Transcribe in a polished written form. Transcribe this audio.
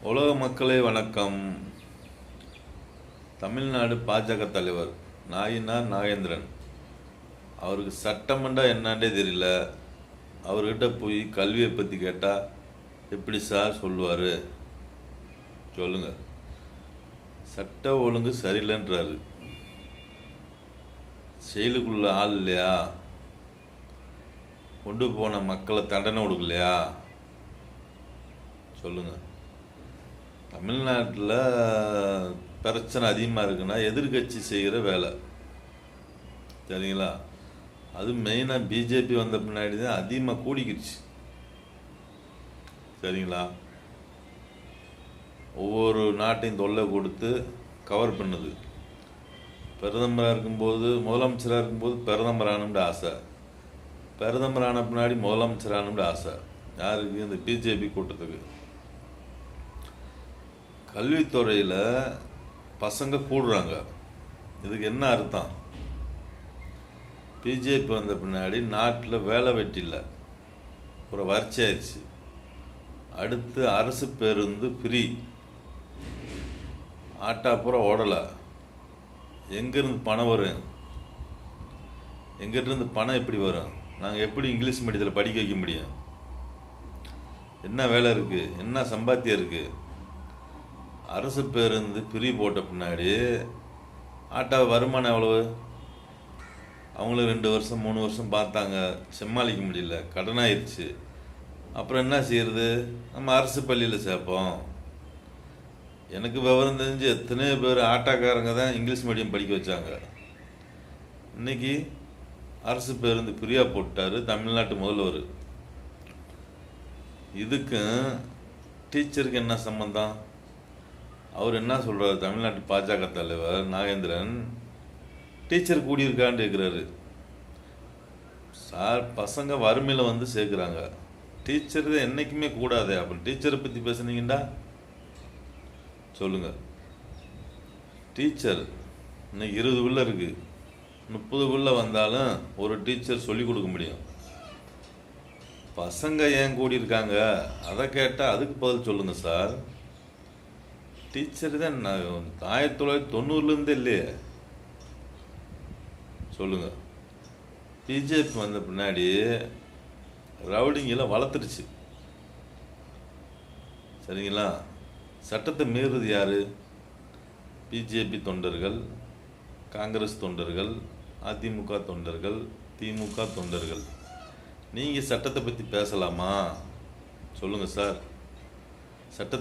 உலக மக்களே வணக்கம். தமிழ்நாடு பாஜக தலைவர் நாயினார் நாகேந்திரன் அவருக்கு சட்டமன்றா என்னாண்டே தெரியல. அவர்கிட்ட போய் கல்வியை பற்றி கேட்டால் எப்படி சார் சொல்லுவார்? சொல்லுங்க. சட்ட ஒழுங்கு சரியில்லைன்றாரு. செயலுக்குள்ள ஆள் இல்லையா? கொண்டு போன மக்களை தண்டனை கொடுக்கலையா? சொல்லுங்க. தமிழ்நாட்டில் பிரச்சனை அதிகமாக இருக்குன்னா எதிர்கட்சி செய்கிற வேலை, சரிங்களா? அது மெயினாக பிஜேபி வந்த பின்னாடி தான் அதிகமாக கூடிக்கிடுச்சு, சரிங்களா? ஒவ்வொரு நாட்டையும் தொல்லை கொடுத்து கவர் பண்ணுது. பிரதமராக இருக்கும்போது, முதலமைச்சராக இருக்கும்போது பிரதமர் ஆகணும்னு ஆசை, பிரதமர் ஆன பின்னாடி முதலமைச்சர் ஆகணும்னு ஆசை. யாருக்கு? இந்த பிஜேபி கூட்டத்துக்கு. கல்வித்துறையில் பசங்க கூடுறாங்க. இதுக்கு என்ன அர்த்தம்? பிஜேபி வந்த பின்னாடி நாட்டில் வேலை வெட்டி இல்லை, ஒரு வறட்சி ஆயிடுச்சு. அடுத்து அரசு பேருந்து ஃப்ரீ, ஆட்டாப்புறம் ஓடலை. எங்கேருந்து பணம் வரும்? எங்கிட்டிருந்து பணம் எப்படி வரும்? நாங்கள் எப்படி இங்கிலீஷ் மீடியத்தில் படிக்க வைக்க முடியும்? என்ன வேலை இருக்குது? என்ன சம்பாத்தியம் இருக்குது? அரசு பேருந்து பிரி போட்ட பின்னாடி ஆட்டோ வருமானம் எவ்வளவு? அவங்களும் 2 வருஷம் 3 வருஷம் பார்த்தாங்க, சமாளிக்க முடியல, கடனாயிருச்சு. அப்புறம் என்ன செய்யறது? நம்ம அரசு பள்ளியில் சேர்ப்போம். எனக்கு விவரம் தெரிஞ்சு எத்தனையோ பேர் ஆட்டோக்காரங்க தான் இங்கிலீஷ் மீடியம் படிக்க வச்சாங்க. இன்னைக்கு அரசு பேருந்து ஃப்ரீயாக போட்டார் தமிழ்நாட்டு முதல்வர். இதுக்கும் டீச்சருக்கு என்ன சம்பந்தம்? அவர் என்ன சொல்கிறார்? தமிழ்நாட்டு பாஜக தலைவர் நாகேந்திரன் டீச்சர் கூடியிருக்கான்னு கேட்குறாரு. சார், பசங்க வறுமையில் வந்து சேர்க்குறாங்க, டீச்சர் தான் என்றைக்குமே கூடாது. அப்புறம் டீச்சரை பற்றி பேசுனீங்கடா சொல்லுங்கள். டீச்சர் இன்னைக்கு 20 பிள்ளை இருக்குது, 30 பிள்ளை வந்தாலும் ஒரு டீச்சர் சொல்லிக் கொடுக்க முடியும். பசங்க ஏன் கூடியிருக்காங்க அதை கேட்டால் அதுக்கு பதில் சொல்லுங்கள் சார். டீச்சர் தான் 1990 இல்லையே, சொல்லுங்க. பிஜேபி வந்த பின்னாடி ரவுடிங்கெல்லாம் வளர்த்துருச்சு, சரிங்களா? சட்டத்தை மீறுறது யாரு? பிஜேபி தொண்டர்கள், காங்கிரஸ் தொண்டர்கள், அதிமுக தொண்டர்கள், திமுக தொண்டர்கள். நீங்கள் சட்டத்தை பற்றி பேசலாமா? சொல்லுங்கள் சார். சட்ட